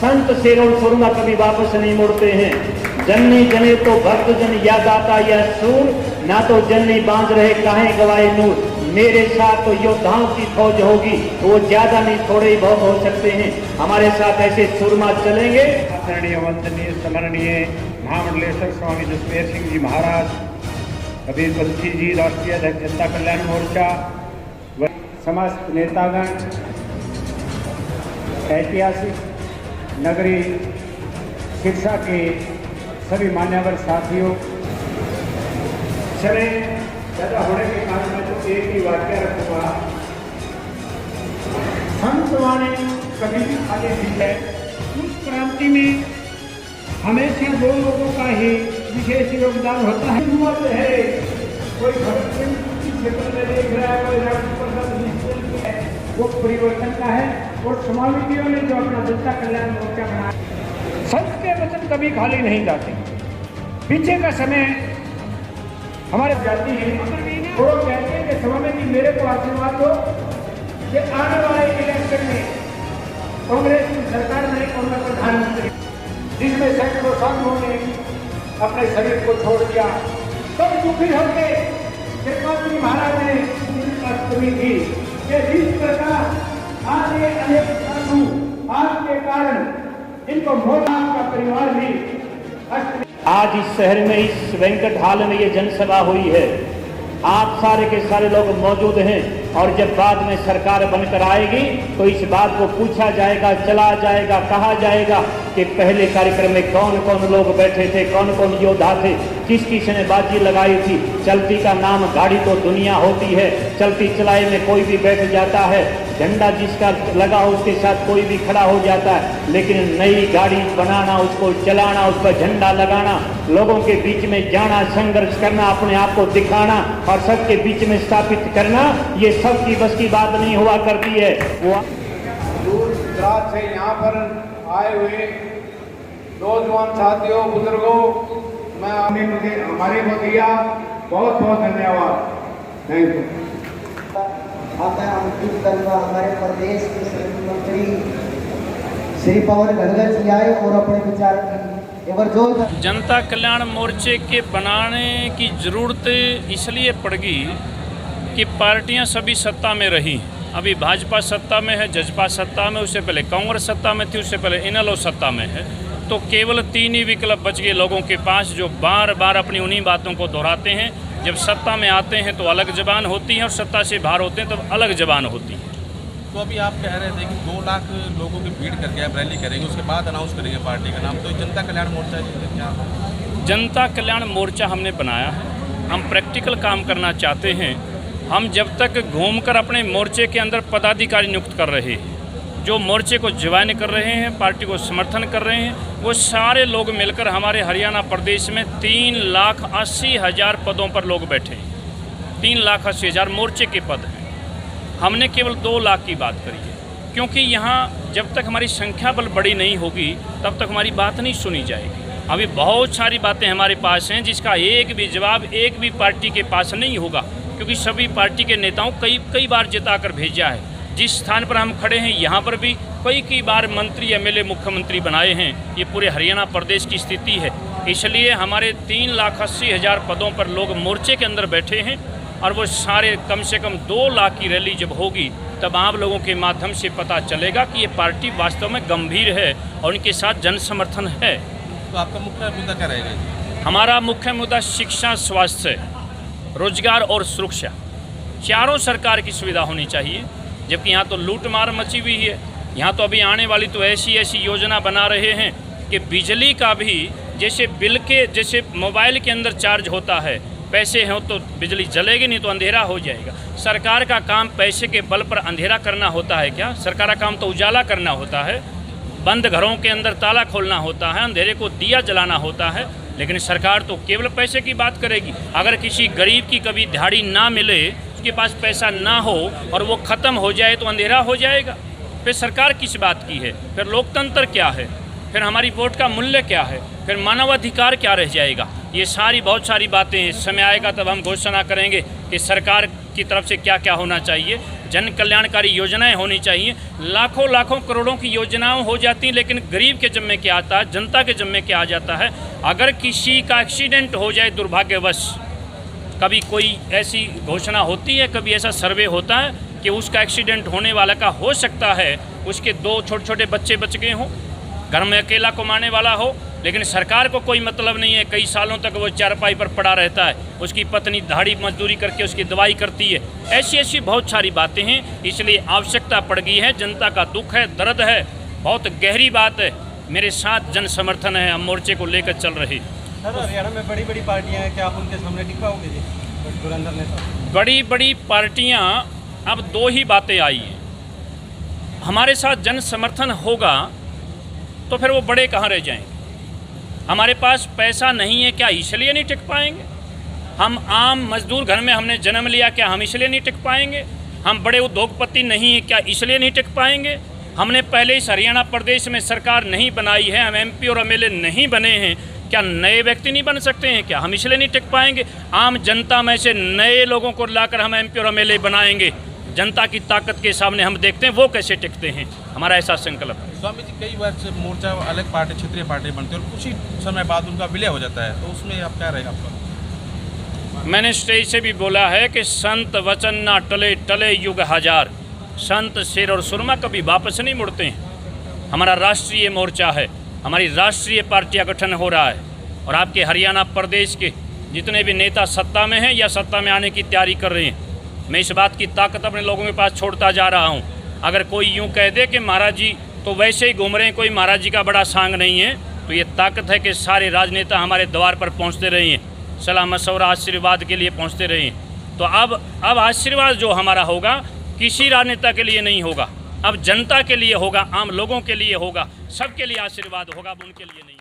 संत शेरों सुरमा कभी वापस नहीं मुड़ते हैं। जननी जने तो भक्त जन याद आता यह सूर, ना तो जननी बांध रहे काहे गवाए नूर। मेरे साथ तो योद्धाओं की फौज होगी, वो ज्यादा नहीं थोड़े ही बहुत हो सकते हैं। हमारे साथ ऐसे सुरमा चलेंगे। आदरणीय वंदनीय स्मरणीय महामंडलेश्वर स्वामी जसमेर सिंह जी महाराज, कबीर बस्ती जी राष्ट्रीय अध्यक्ष जनता कल्याण मोर्चा, समस्त नेतागण, ऐतिहासिक नगरी शिक्षा के सभी मान्यवर साथियों, समय ज्यादा होने के कारण मैं तो एक ही वाक्य रखूंगा। संतवाणी कभी भी खाली नहीं है। उस क्रांति में हमेशा दो लोगों का ही विशेष योगदान होता है। कोई भगत सिंह क्षेत्र में देख रहा है, कोई राष्ट्रपति है, वो परिवर्तन का है। और समावेशियों ने जो अपना जनता कल्याण मोर्चा बनाया, संत के वचन कभी खाली नहीं जाते। पीछे का समय हमारे जाती है, वो कहते हैं कि सभा में कि मेरे को आशीर्वाद दो कि आने वाले इलेक्शन में कांग्रेस की सरकार में और मैं प्रधानमंत्री, जिसमें सैकड़ों साथियों ने अपने शरीर को छोड़ दिया। तब दुखी होकर कृपात्री महाराज ने कमी थी कि जिस प्रकार आज ये अनेक साधु आज के कारण इनको मोटा का परिवार भी आज इस शहर में इस वेंकट हॉल में ये जनसभा हुई है। आप सारे के सारे लोग मौजूद हैं और जब बाद में सरकार बनकर आएगी तो इस बात को पूछा जाएगा, चला जाएगा, कहा जाएगा कि पहले कार्यक्रम में कौन कौन लोग बैठे थे, कौन कौन योद्धा थे, किस किस ने बाजी लगाई थी। चलती का नाम गाड़ी तो दुनिया होती है, चलती चलाए में कोई भी बैठ जाता है, झंडा जिसका लगा उसके साथ कोई भी खड़ा हो जाता है। लेकिन नई गाड़ी बनाना, उसको चलाना, उस पर झंडा लगाना, लोगों के बीच में जाना, संघर्ष करना, अपने आप को दिखाना और सबके बीच में स्थापित करना, ये सबकी बस की बात नहीं हुआ करती है। वो दूर दराज से यहाँ पर आए हुए नौजवान साथियों, बुजुर्गों, मैं आपने मुझे हमारे को दिया, बहुत बहुत धन्यवाद। Thank you. मैं अंकित करूँगा हमारे प्रदेश के मंत्री श्री पवन गदगल जी आए और अपने विचार की जनता कल्याण मोर्चे के बनाने की जरूरत इसलिए पड़ गई कि पार्टियां सभी सत्ता में रही। अभी भाजपा सत्ता में है, जजपा सत्ता में, उससे पहले कांग्रेस सत्ता में थी, उससे पहले इनेलो सत्ता में है। तो केवल 3 ही विकल्प बच गए लोगों के पास, जो बार बार अपनी उन्हीं बातों को दोहराते हैं। जब सत्ता में आते हैं तो अलग जबान होती है और सत्ता से बाहर होते हैं तो अलग जबान होती है। तो अभी आप कह रहे थे कि 2 लाख लोगों की भीड़ करके आप रैली करेंगे, उसके बाद अनाउंस करेंगे पार्टी का नाम, तो जनता कल्याण मोर्चा क्या? जनता कल्याण मोर्चा हमने बनाया है, हम प्रैक्टिकल काम करना चाहते हैं। हम जब तक घूमकर अपने मोर्चे के अंदर पदाधिकारी नियुक्त कर रहे हैं, जो मोर्चे को ज्वाइन कर रहे हैं, पार्टी को समर्थन कर रहे हैं, वो सारे लोग मिलकर हमारे हरियाणा प्रदेश में 3,80,000 पदों पर लोग बैठे हैं। 3,80,000 मोर्चे के पद हैं। हमने केवल 2 लाख की बात करी है, क्योंकि यहाँ जब तक हमारी संख्या बल बड़ी नहीं होगी तब तक हमारी बात नहीं सुनी जाएगी। अभी बहुत सारी बातें हमारे पास हैं जिसका एक भी जवाब एक भी पार्टी के पास नहीं होगा, क्योंकि सभी पार्टी के नेताओं कई बार जिता कर भेजा है। जिस स्थान पर हम खड़े हैं यहाँ पर भी कई बार मंत्री, एमएलए, मुख्यमंत्री बनाए हैं। ये पूरे हरियाणा प्रदेश की स्थिति है। इसलिए हमारे 3,80,000 पदों पर लोग मोर्चे के अंदर बैठे हैं और वो सारे कम से कम 2 लाख की रैली जब होगी तब आप लोगों के माध्यम से पता चलेगा कि ये पार्टी वास्तव में गंभीर है और उनके साथ जन समर्थन है। तो आपका मुख्य मुद्दा क्या रहेगा? हमारा मुख्य मुद्दा शिक्षा, स्वास्थ्य, रोजगार और सुरक्षा, चारों सरकार की सुविधा होनी चाहिए। जबकि यहाँ तो लूट मार मची हुई है। यहाँ तो अभी आने वाली तो ऐसी योजना बना रहे हैं कि बिजली का भी जैसे मोबाइल के अंदर चार्ज होता है, पैसे हो तो बिजली जलेगी, नहीं तो अंधेरा हो जाएगा। सरकार का काम पैसे के बल पर अंधेरा करना होता है क्या? सरकार का काम तो उजाला करना होता है, बंद घरों के अंदर ताला खोलना होता है, अंधेरे को दिया जलाना होता है। लेकिन सरकार तो केवल पैसे की बात करेगी। अगर किसी गरीब की कभी दिहाड़ी ना मिले, उसके पास पैसा ना हो और वो ख़त्म हो जाए तो अंधेरा हो जाएगा। फिर सरकार किस बात की है? फिर लोकतंत्र क्या है? फिर हमारी वोट का मूल्य क्या है? फिर मानवाधिकार क्या रह जाएगा? ये बहुत सारी बातें, समय आएगा तब हम घोषणा करेंगे कि सरकार की तरफ से क्या क्या होना चाहिए। जन कल्याणकारी योजनाएं होनी चाहिए। लाखों लाखों करोड़ों की योजनाएं हो जाती हैं, लेकिन गरीब के जिम्मे क्या आता है, जनता के जिम्मे क्या आ जाता है। अगर किसी का एक्सीडेंट हो जाए दुर्भाग्यवश, कभी कोई ऐसी घोषणा होती है, कभी ऐसा सर्वे होता है कि उसका एक्सीडेंट होने वाला का हो सकता है उसके 2 छोटे छोटे बच्चे बच गए हों, घर में अकेला कमाने वाला हो, लेकिन सरकार को कोई मतलब नहीं है। कई सालों तक वो चारपाई पर पड़ा रहता है, उसकी पत्नी दिहाड़ी मजदूरी करके उसकी दवाई करती है। ऐसी ऐसी बहुत सारी बातें हैं, इसलिए आवश्यकता पड़ गई है। जनता का दुख है, दर्द है, बहुत गहरी बात है। मेरे साथ जन समर्थन है, हम मोर्चे को लेकर चल रहे। सर, हरियाणा में बड़ी बड़ी पार्टियां हैं, क्या आप उनके सामने टिक पाओगे जी धुरंधर नेता? बड़ी बड़ी पार्टियां, अब 2 ही बातें आई हैं। हमारे साथ जन समर्थन होगा तो फिर वो बड़े कहाँ रह जाएंगे। हमारे पास पैसा नहीं है, क्या इसलिए नहीं टिक पाएंगे? हम आम मजदूर घर में हमने जन्म लिया, क्या हम इसलिए नहीं टिक पाएंगे? हम बड़े उद्योगपति नहीं हैं, क्या इसलिए नहीं टिक पाएंगे? हमने पहले इस हरियाणा प्रदेश में सरकार नहीं बनाई है, हम MP और MLA नहीं बने हैं, क्या नए व्यक्ति नहीं बन सकते हैं? क्या हम इसलिए नहीं टिक पाएंगे? आम जनता में से नए लोगों को लाकर हम MP और MLA बनाएंगे। जनता की ताकत के सामने हम देखते हैं वो कैसे टिकते हैं। हमारा ऐसा संकल्प है। स्वामी जी, कई बार से मोर्चा अलग पार्टी, क्षेत्रीय पार्टी बनती है और कुछ ही समय बाद उनका विलय हो जाता है, तो उसमें आप क्या रहेगा आपका? मैंने स्टेज से भी बोला है कि संत वचन ना टले, टले युग हजार। संत शेर और सुरमा कभी वापस नहीं मुड़ते हैं। हमारा राष्ट्रीय मोर्चा है, हमारी राष्ट्रीय पार्टियां गठन हो रहा है, और आपके हरियाणा प्रदेश के जितने भी नेता सत्ता में हैं या सत्ता में आने की तैयारी कर रहे हैं, मैं इस बात की ताकत अपने लोगों के पास छोड़ता जा रहा हूं। अगर कोई यूं कह दे कि महाराज जी तो वैसे ही घूम रहे हैं, कोई महाराज जी का बड़ा सांग नहीं है, तो ये ताकत है कि सारे राजनेता हमारे द्वार पर पहुंचते रहे हैं, सलाह मशवरा आशीर्वाद के लिए पहुंचते रहे हैं। तो अब आशीर्वाद जो हमारा होगा किसी राजनेता के लिए नहीं होगा, अब जनता के लिए होगा, आम लोगों के लिए होगा, सबके लिए आशीर्वाद होगा, अब उनके लिए नहीं।